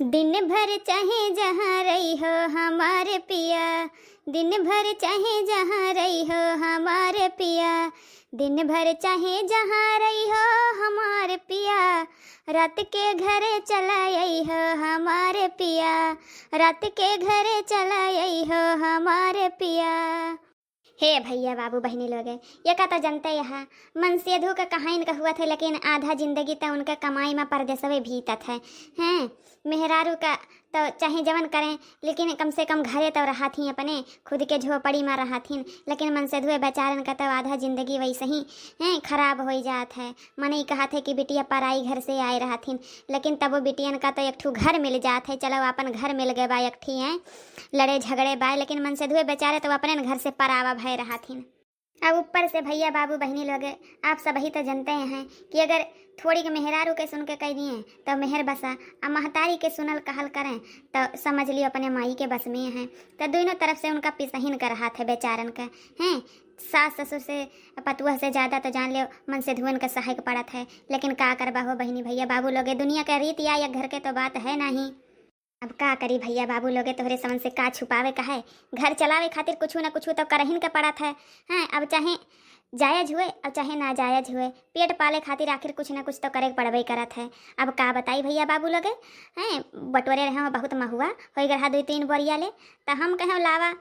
दिन भर चाहे जहाँ रही हो हमारे पिया, दिन भर चाहे जहाँ रही हो हमारे पिया, दिन भर चाहे जहाँ रही हो हमारे पिया, रात के घरे चला आई हो हमारे पिया, रात के घरे चला आई हो हमारे पिया। हे भैया बाबू बहनी लोग ये का तो जनते यहाँ मन से धो का कहाँ इनका हुआ था, लेकिन आधा जिंदगी तो उनका कमाई में परदेसवे भीतत है हैं। मेहरारू का तो चाहे जवन करें, लेकिन कम से कम घरे तो रहा थी, अपने खुद के झोपड़ी में रहा थी, लेकिन मन से धुए बेचारन का तो आधा जिंदगी वैसे ही हैं खराब हो जात है। मन ही कहा थे कि बिटिया पराई घर से आए रहा थी, लेकिन तब वो बिटियन का तो एक ठू घर मिल जात है। चलो अपन घर मिल गए बा एक ठी हैं, लड़े झगड़े बाय, लेकिन मन से धुए बेचारे तो अपने घर से परावा भय रहा थी। अब ऊपर से भैया बाबू बहनी लोग आप सब ही तो जानते हैं कि अगर थोड़ी के मेहरारू के सुन के कह दिए तो मेहर बसा, अब महतारी के सुनल कहल करें तो समझ लियो अपने माई के बस में है। तो दोनों तरफ से उनका पिसहीन कर रहा था बेचारन का हैं। सास ससुर से पतुआ से ज़्यादा तो जान लियो मन से धुअन का सहायक पड़ा था, लेकिन का करबा हो बहनी भैया बाबू लोगे, दुनिया का रीत या घर के तो बात है नहीं। अब का करी भैया बाबू लोगे, तोहरे समझ से का छुपावे का है, घर चलावे खातिर कुछ ना कुछ तो करहिन का पड़ा था हैं। अब चाहे जायज हुए और चाहे ना जायज हुए, पेट पाले खातिर आखिर कुछ ना कुछ तो करे पड़बे करत है। अब का बताई भैया बाबू लोगे हैं, बटोरे रहे बहुत महुआ हो गया 2-3 बोरिया ले, तो हम कहें लावा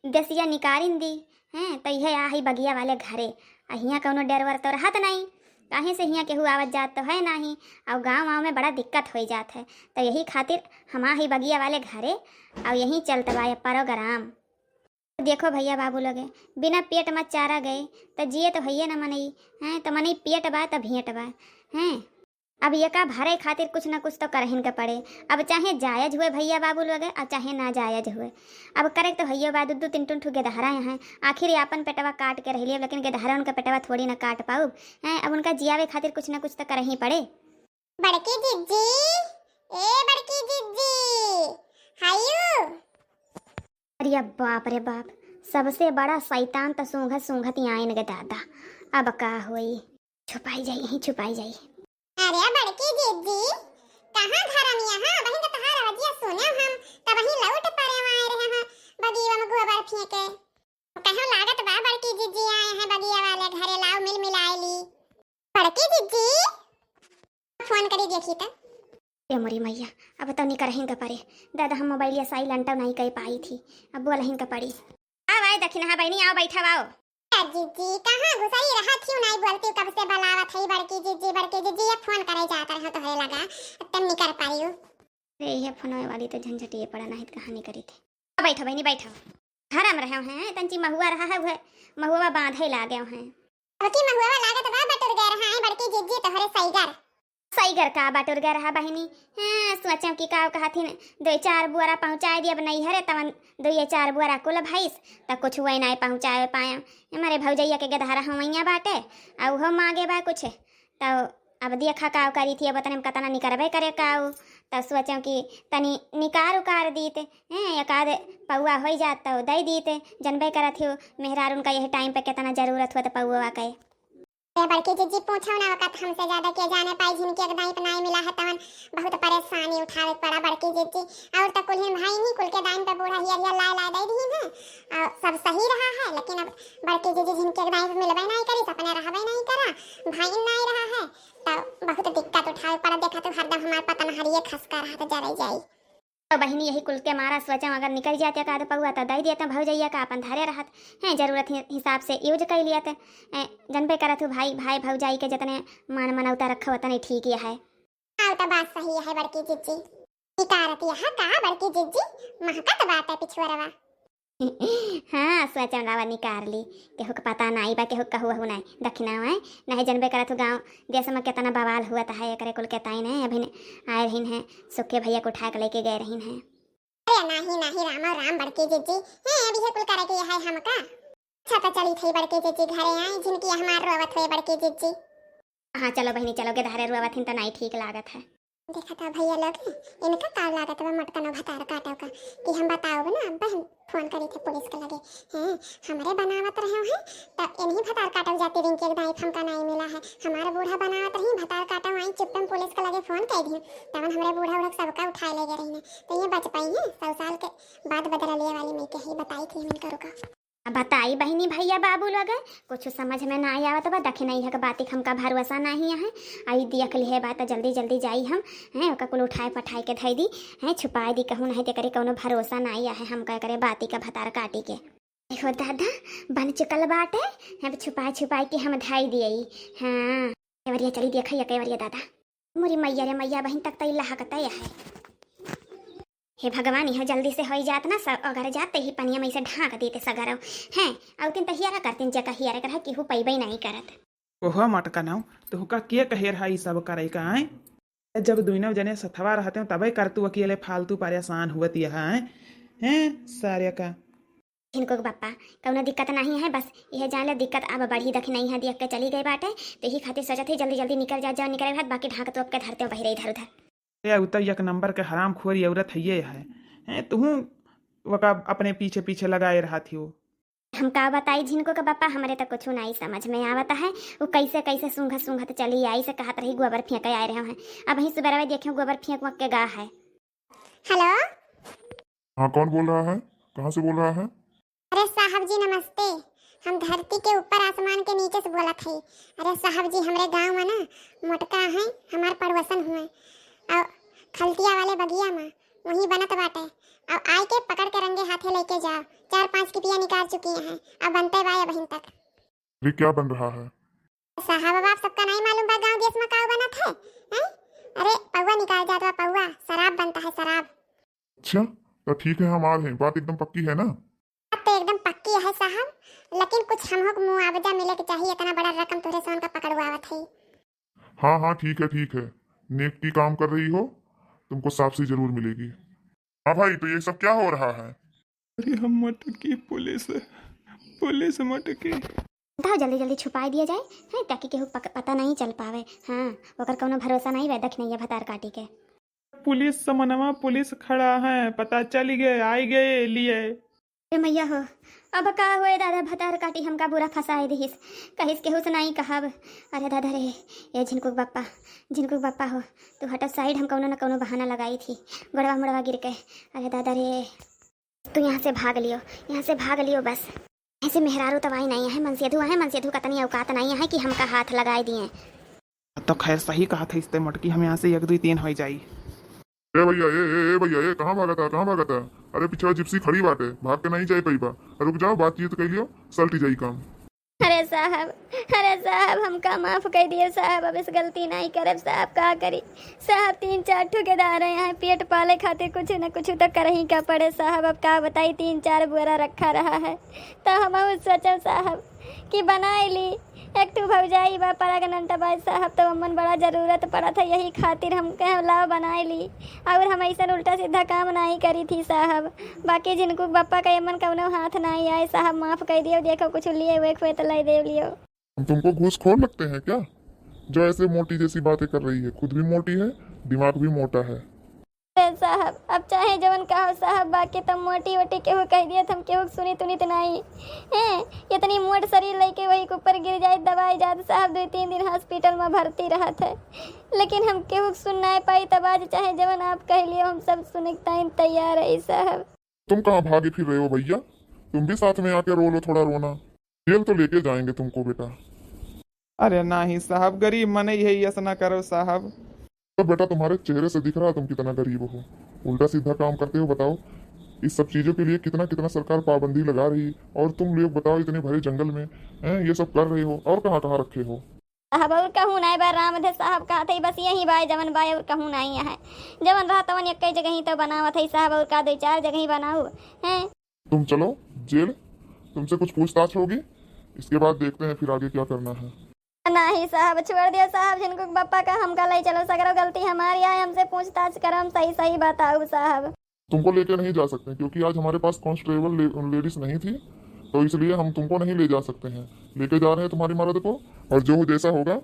देसिया निकारिन दी हैं, तो यह आ ही बगिया वाले घरे अहियाँ कौनो डरवर तो रहत नहीं, कहीं से हियाँ केहू आवत जात तो है नहीं, और गाँव में बड़ा दिक्कत हो जात है। तो यही खातिर हम ही बगिया वाले घरे और यहीं चलत बा प्रोग्राम। देखो भैया बाबू लोगे बिना पेट मत चारा गए तो जिए तो भैया न मनई हैं, तो मनई पेट बा तो भेंट बा हैं। अब ये का भरे खातिर कुछ ना कुछ तो करहिन के पड़े, अब चाहे जायज हुए भैया बाबू लोगे और चाहे ना जायज हुए। अब करे तो भैया बा 2-3 ठू गेदहरा हैं, आखिर अपन पेटवा काट के रह लिए, लेकिन गेदहरा उनका पेटवा थोड़ी ना काट पाऊ हैं। अब उनका जियावे खातिर कुछ ना कुछ तो कर ही पड़े। बड़की जिज्जी, ए बड़की जिज्जी, हायू। अरे बाप रे बाप, सबसे बड़ा शैतान तो सूंघत सूंघत ही आइन गे दादा। अब का होई, छुपाई जाई यहीं छुपाई जाई। अरे बड़की जिज्जी कहाँ धरम यहाँ वहीं तो तहार आवाजिया सुने हम तब वहीं लौट पड़े आए रहे हैं बगीवा में गोबर फेंके। कहाँ लागत बा बड़की जिज्जी आए हैं बगिया वाले घरे, लाओ मिल मिलाए ली। बड़की जिज्जी फोन करी देखी तो ए मोरी मैया, अब तो नहीं करहिन का पड़े दादा, हम मोबाइल या साइलेंट नहीं कर पाई थी, अब बोलहिन का पड़ी। आओ आए दखिन हाँ बहनी, आओ बैठा आओ। जिज्जी कहाँ घुसाई रहा क्यों नहीं बोलती, कब से बुलावत है बड़की जिज्जी ये फोन करे जाता रहा तो है लगा तब नहीं कर पाई। अरे ये फोन वाली तो झंझटिए पड़ा नहीं तो कहानी करी थी। बैठो बहनी बैठो, घर में रहे हैं तंची महुआ रहा है, वह महुआ बांधे ला गए हैं। अब की महुआ लागत बा बटुर गए रहा है बड़की जिज्जी तोहरे सईगर का बटुर गए रहा बहनी हाँ, सोचा कि का कहती 2-4 बुआरा पहुँचा दिया नहीं हरे तवन 2-4 बुआरा कुल भैंस तो कुछ वही नहीं पहुँचाए पाए। हमारे भौजैया के गदहरा हमैया बाटे और वो मांगे बा कुछ, तो अब देखा काव करी थी, अब तने कतना निकरबे करे काव, तो सोचो कि तनी निकार उकार दीते हैं, एक आध पौआ हो जात तो दे दीते, जनबे करत हो मेहरार उनका यही टाइम पे कितना जरूरत हो तो पौआ के। बड़की जिज्जी पूछो ना वक्त हमसे ज्यादा के जाने पाई झिनकी एकदम नहीं मिला है तवन बहुत परेशानी उठावे पड़ा बड़की जिज्जी। और तो कुल भाई नहीं कुल के दाइन पे बूढ़ा हिया ला दे दी है और सब सही रहा है, लेकिन अब बड़की जिज्जी झिनकी एकदम पे मिलबे नहीं करी, सपने रहबे नहीं करा, भाई नहीं रहा है तो बहुत दिक्कत उठावे पड़ा। देखा तो हरदम हमारे पता हरिये खसका रहा तो जरे जाई। तो बहनी यही कुल के मारा सोचा अगर निकल जाते का पौआ तो दे दिया भौजैया का अपन धरे रहत हैं, जरूरत हिसाब से यूज कर लिया थे। जनबे करत हो भाई भाई भौजाई के जितने मान मनौता रखो उतने ठीक है। हाँ तो बात सही है बड़की जिज्जी, निकारत यह का बड़की जिज्जी महकत बात है पिछुआरवा। हाँ सोचा लावा निकार ली, केहू के पता नहीं बा केहू कहू हु नहीं दक्षिणा है नहीं जनबे करत हो गाँव देश में कितना बवाल हुआ था है एकरे कुल के ताइन है। अभी आए रहीन है सुखे भैया को उठा के लेके गए रहीन है। अरे नहीं राम राम बड़की जिज्जी है अभी है कुल करे के है हमका। अच्छा तो चली थी बड़की जिज्जी घरे आई जिनकी हमार रोवत हुए बड़की जिज्जी। हाँ चलो बहनी चलो के धारे रुआवत तो नहीं ठीक लागत है। देखा था भैया लोग इनका कार लागत बा मटकनो भतार काटो का कि हम बताओ ना बहन फोन करी थे पुलिस के लगे हैं हमारे बनावत रहे हैं तब इन्हीं भतार काटो जाती दिन के दाई हमका नहीं मिला है हमारा बूढ़ा बनावत रही भतार काटो आई चुपम पुलिस के लगे फोन कर दी तब हमारे बूढ़ा उड़ा सबका उठा ले गए रही तो ये बच पाई है 100 साल के बाद बदला लिए वाली मैं के ही बताई थी उनका रुका बताई बहनी भैया बाबू लगे कुछ समझ में ना आवत बा देखे नहीं है कि बाती हमका भरोसा नहीं है आई दिया कली है बात जल्दी जल्दी जाई हम हैं ओका कुल उठाए पठाए के धई दी हैं छुपाए दी कहूँ नहीं करे कोनो भरोसा नहीं है हम कह करे बाती का भतार काटी के देखो दादा बन चुकल बाटे हैं छुपाए छुपाए के हम धई दिए हाँ केवरिया चली देखिए केवरिया दादा मोरी मैया रे मैया बहन तक तैला हकता है हे भगवान यह जल्दी से हो जात ना सब अगर जाते ही पनिया में से ढाक देते सगर हैं और तीन तहियारा करते जगह हियारा कर केहू पैबे नहीं करत ओह मटका नाउ तो हुका के कहेर हाई सब करे का है जब दुइनव जने सथवा रहते हो तबे कर तू अकेले फालतू परेशान हुवत यहाँ हैं सारे का इनको बापा कौनो दिक्कत नहीं है बस यह जान ले दिक्कत अब बढ़ी दख नहीं है देख के चली गई बाटे तो ही खातिर सोचत ही जल्दी जल्दी निकल जा निकले बाद बाकी ढाक तो के धरते बहिरे इधर उधर ये उतर एक नंबर के हराम खोरी औरत है तू वका अपने पीछे पीछे लगाए रहा थी वो हम का बताई जिनको का बापा हमारे तो कुछ नहीं समझ में आवता है वो कैसे कैसे सूंघत सूंघत चली आई से कहत रही गोबर फेंक आए रहे हैं अब वहीं सुबह देखे गोबर फेंक वक के गा है हेलो हाँ कौन बोल रहा है कहाँ से बोल रहा है अरे साहब जी नमस्ते हम धरती के ऊपर आसमान के नीचे से बोला थे अरे साहब जी हमारे गांव में ना मोटका है हमारे पड़ोसन हुए और खलतिया वाले बगिया में वहीं बनत बाटे अब आए के पकड़ के रंगे हाथे लेके जाओ 4-5 की पिया निकाल चुकी हैं अब बनते बाय बहिन तक ये क्या बन रहा है साहब अब आप सबका नहीं मालूम बा गांव देश में का बनत है हैं? अरे पौवा निकाल जाता पौवा शराब बनता है शराब अच्छा तो ठीक है हम आ रहे हैं बात एकदम पक्की है ना बात तो एकदम पक्की है साहब लेकिन कुछ हम को मुआवजा मिले के चाहिए इतना बड़ा रकम तोरे से उनका पकड़वावत है हाँ हाँ ठीक है नेक की काम कर रही हो तुमको साफसी जरूर मिलेगी हाँ भाई तो ये सब क्या हो रहा है अरे हम मटकी पुलिस मटकी बताओ जल्दी जल्दी छुपाई दिया जाए हैं ताकि केहू पता नहीं चल पावे हाँ ओकर कोनो भरोसा नहीं वै देख नहीं है भतार काटी के पुलिस समनवा पुलिस खड़ा है पता चल गए आई गए लिए अरे मैया हो अब का हुए दादा भतार काटी हमका बुरा फंसाए दिहिस कहिस केहू से नहीं कहब अरे दादा रे ये झिनकुक बाप्पा हो तू हटा साइड हम कौनो न कौनो बहाना लगाई थी गड़वा मुड़वा गिर के अरे दादा रे तू यहाँ से भाग लियो बस ऐसे मेहरारू तबाही नहीं है मनसेधु का तनी औकात नहीं है कि हमका हाथ लगाए दिए तो खैर सही कहा था इससे मटकी हम यहाँ से 1 2 3 हो जाई ए भैया ये कहाँ भागा था अरे पीछे जिप्सी खड़ी बाटे भाग के नहीं जाए कई बार रुक जाओ बातचीत कर लियो सल्टी जाई काम अरे साहब हमका माफ कर दिए साहब अब इस गलती नहीं करे साहब का करी साहब 3-4 ठेकेदार हैं पेट पाले खातिर कुछ न कुछ तो कर ही का पड़े साहब अब का बताई 3-4 बुरा रखा रहा है तो हम सोचो साहब कि बनाए ली एक तो भौजाई बा परागनंटा बाई साहब तो अमन बड़ा जरूरत पड़ा था यही खातिर हम लाभ बनाए ली और हम ऐसा उल्टा सीधा काम नहीं करी थी साहब बाकी जिनको बप्पा का अमन कौनो हाथ नहीं आए साहब माफ कर दियो देखो कुछ लिए हुए खोए तो लाई दे लियो हम तुमको घूसखोर लगते हैं क्या जो ऐसे मोटी जैसी बातें कर रही है खुद भी मोटी है दिमाग भी मोटा है साहब अब चाहे जवन कहो साहब बाकी तुम मोटी वोटी केहू कह दिया तुम केहू सुनी तुनी तो नहीं हैं इतनी मोट शरीर लेके वही के ऊपर गिर जाए दवाई जात साहब 2-3 दिन हॉस्पिटल में भर्ती रहा था लेकिन हम केहू सुन नहीं पाई तब आज चाहे जवन आप कह लिए हम सब सुने तैयार है साहब तुम कहाँ भागे फिर रहे हो भैया तुम भी साथ में आके रो लो थोड़ा रोना जेल तो लेके जाएंगे तुमको बेटा अरे नहीं साहब गरीब मन यही ऐसा ना करो साहब तो बेटा तुम्हारे चेहरे से दिख रहा है तुम कितना गरीब हो उल्टा सीधा काम करते हो बताओ इस सब चीजों के लिए कितना सरकार पाबंदी लगा रही और तुम लोग बताओ इतने भरे जंगल में हैं ये सब कर रहे हो और कहाँ रखे हो साहब और कहूँ नहीं बा रामधे साहब कहा थे बस यही बाय जवन बाय और कहूँ नहीं है जवन रहा तवन एक जगह ही तो बनावत है साहब और का 2-4 जगह ही बनाऊ हैं तुम चलो जेल तुमसे कुछ पूछताछ होगी इसके बाद देखते हैं फिर आगे क्या करना है नहीं साहब छोड़ दियो साहब जिनको पापा का हमका ले चलो सगरो गलती हमारी है हमसे पूछताछ करो हम सही बताओ साहब तुमको लेके नहीं जा सकते क्योंकि आज हमारे पास कांस्टेबल लेडीज नहीं थी तो इसलिए हम तुमको नहीं ले जा सकते हैं लेके जा रहे हैं तुम्हारी मर्द को और जो जैसा होगा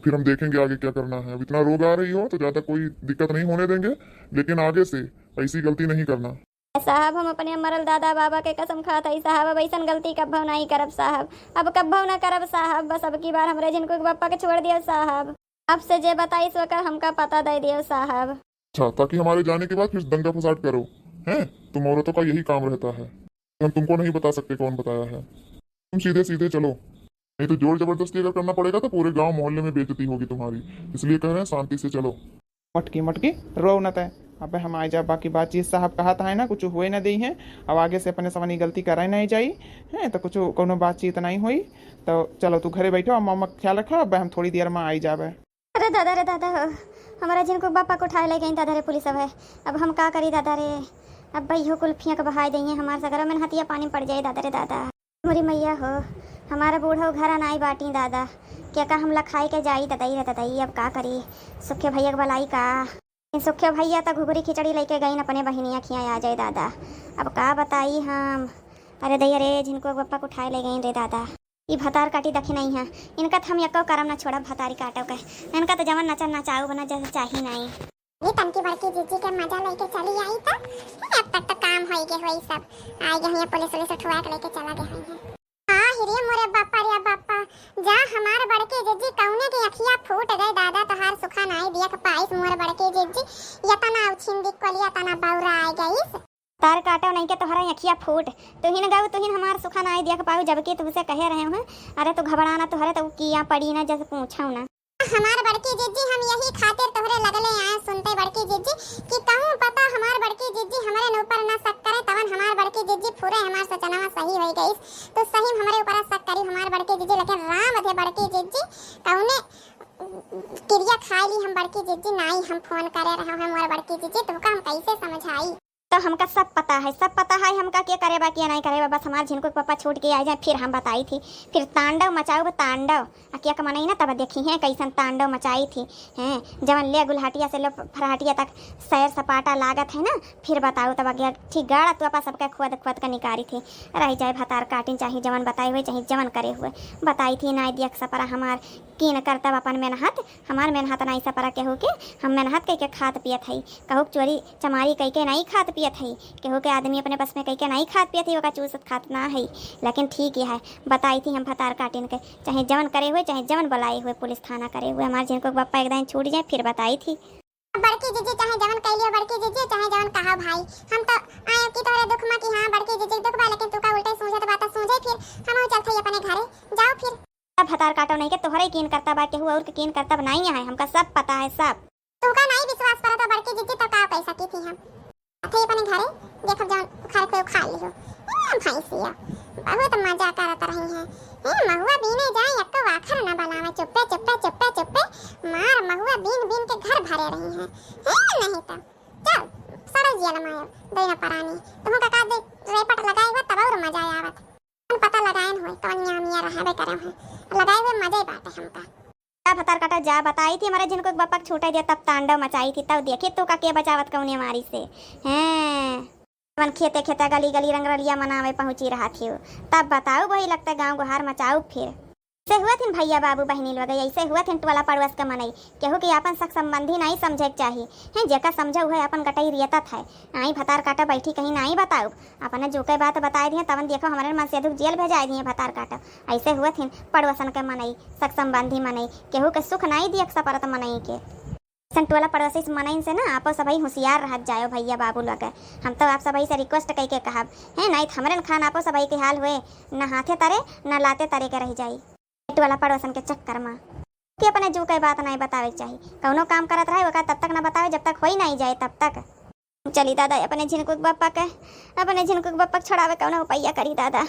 फिर हम देखेंगे आगे क्या करना है। अब इतना रोग आ रही हो तो ज़्यादा कोई दिक्कत नहीं होने देंगे, लेकिन आगे से ऐसी गलती नहीं करना। साहब हम अपने मरल दादा बाबा के कसम खाता ही साहब, अब ऐसा गलती कब्बो नहीं करब साहब, अब कब्बो ना करब साहब। बस अब की बार हमरे जिनको पप्पा के छोड़ दियो साहब, अब से जे बताई सो कर हमका पता दे दियो साहब। अच्छा, ताकि हमारे जाने के बाद फिर दंगा फसाद करो, हैं? तुम औरतों का यही काम रहता है। हम तुमको नहीं बता सकते कौन बताया है, तुम सीधे सीधे चलो, नहीं तो जोर जबरदस्ती अगर करना पड़ेगा तो पूरे गांव मोहल्ले में बेइज्जती होगी तुम्हारी। इसलिए कह रहे हैं शांति से चलो। मटकी मटकी रो न तय, अब हम आ जा। बाकी बातचीत साहब कहा था है ना, कुछ हुए ना दी है। अब आगे से अपने सवानी गलती कराई नहीं जाई है तो कुछ कोनो बातचीत नहीं हुई। तो चलो तू घरे बैठो, मामा का ख्याल रखो। अब हम थोड़ी देर में आई जाबे। अरे दादा हो, हमारा जिनको बापा को उठाए ले गई दादा रे पुलिस। अब है अब हम का करी दादा रे, अब भाई हो कुल्फियाँ का बहाई दी है हमारे सगर में हथिया पानी पड़ जाए दादा रे दादा। मोरी मैया हो, हमारा बूढ़ा घर नाई बाटी दादा, क्या का हमला खाई के जाई दादाई रे दादाई। अब का करी, सुखे भैया के भलाई का, सुखे भैया तो घुघरी खिचड़ी लेके गई अपने बहनिया खिया आ जाए दादा। अब का बताई हम, अरे दैया रे जिनको पप्पा को उठाए ले गई रे दादा। ये भतार काटी दखे नहीं है, इनका तो हम यको करम ना छोड़ा भतारी काटो के, इनका तो जवन नचा नचाओ बना जैसे चाहिए नहीं। ये तनकी बड़की जीजी के मजा लेके चली आई तो अब तक तो काम होई के होई सब आई गए हैं, पुलिस पुलिस उठवा के लेके चला गए हैं। हां हिरिया मोरे बापा रे बापा, जा हमार बड़के जीजी कौने की अखिया फूट गए दादा, तोहार सुखा नहीं दिया के पाइस मोरे बड़के जीजी यतना उछिन दिक कोलिया तना बाउरा आई गईस। तार काटो नहीं के तोहरा अखिया फूट, तुहिन गाऊ तुहिन हमार सुखा नहीं दिया के पाऊ, जबकि तुमसे कहे रहे हैं। अरे तो घबराना तोहरे तो किया पड़ी ना जैसे पूछाऊ ना। हमार बड़की जीजी हम यही खातिर तोहरे लगले आए सुनते बड़की जीजी कि कहूं पता हमार बड़की जीजी हमारे ऊपर ना शक करे, तवन हमार बड़की जीजी पूरे हमार सोचना सही हो गई तो सही हमारे ऊपर शक करी हमार बड़की जीजी, लेकिन राम अधे बड़की जीजी कौने क्रिया खाई ली हम बड़की जीजी नहीं, हम फोन करे रहे हैं हमार बड़की जीजी, तुमका हम कैसे समझाई। तो हमका सब पता है, सब पता है हमका क्या करेबा क्या नहीं करेबा, बस हमारे जिनको पापा छूट के आ जाए फिर हम बताई थी। फिर तांडव मचाओ तांडव, क्या कमाना ही ना तब देखी है कैसन तांडव मचाई थी हैं, जवन ले गुलहटिया से लो फरहटिया तक सैर सपाटा लागत है ना, फिर बताओ तब गया ठीक गाड़ा तो अपा सबका खुद खुद का निकारी थी। रह जाए भतार काटिन चाहिए जवन बताए हुए चाहे जवन करे हुए बताई थी ना दिया सपरा हमार की न करता अपन मेहनत, हमार मेहनत नहीं सपरा केहू के हम मेहनत कह के खात पियत है, कहू चोरी चमारी कह के नहीं खात पियत है, केहू के आदमी अपने बस में कह के नहीं खात पियत है, ओका चूसत खात ना है। लेकिन ठीक है बताई थी हम भतार काटिन के चाहे जवन करे हुए चाहे जवन बुलाए हुए पुलिस थाना करे हुए, हमारे जिनको पप्पा एकदम छूट जाए फिर बताई थी। बड़की जीजी चाहे जवन कह लियो बड़की जीजी चाहे जवन कहा भाई, हम तो आए की तोरे दुख में कि हां बड़की जीजी दुख बा, लेकिन तू का उल्टे सोचे तो बात सोचे फिर हम चलते अपने घरे जाओ। फिर अब भतार काटो नहीं के तोहरे कीन करता बा केहू और के कीन करता नहीं है, हमका सब पता है सब। तू का नहीं विश्वास करा तो बड़की जीजी तो का कैसा की थी हम थे अपने घरे देखो जवन खा को खा लियो भैंसिया बहुत मजा करत रही है। महुआ बीने जाए एको वाखर ना बनावे, चुप्पे चुप्पे चुप्पे चुप्पे मार महुआ बीन बीन के घर भरे रही है नहीं तो चल सड़े जिया मायो देना परानी तुम का दे रेपट लगाए हुआ तब और मजा आवत, पता लगाएन होय तो अन्या मिया रहबे करे हैं लगाए हुए मजे बाटे हमका। भतार काटा जा बताई थी हमारे जिनको बप्पा छूटा दिया तब तांडव मचाई थी, तब देखी तू का के बचावत कौन हमारी से हैं, मन खेते खेते गली गली रंगरलिया मनावे पहुंची रहा थी, तब बताओ वही लगता गांव गुहार मचाओ। फिर से हुआ थी भैया बाबू बहनी लोग ऐसे हुआ थी टोला पड़ोस का मनई, केहू के अपन सक संबंधी नहीं समझे चाहिए हैं, जेका समझे हुए अपन गटई रियता था आई भतार काटा बैठी कहीं नहीं बताओ, अपने जो के बात बताए दिए तवन देखो हमारे मन से जेल भेजा दिए भतार काटा। ऐसे हुआ थी पड़ोसन के मनई सक संबंधी मनई, केहू के सुख नहीं दिया सपरत मनई के टोला पड़ोसी मनई से ना आप सभी होशियार रह जाओ भैया बाबू लोग। हम तो आप सभी से रिक्वेस्ट कह के कहब है नहीं हमरे खान आप सभी के हाल हुए न हाथे तरे न लाते तरे के रह जाई वाला पड़ोसन के चक्कर में कि अपने जो कोई बात नहीं बतावे चाहिए, कौनो काम करत रहे वो तब तक ना बतावे जब तक हो ही नहीं जाए तब तक। चली दादा अपने झिनकुक बप्पा के छड़ावे कौनो उपाय करी दादा।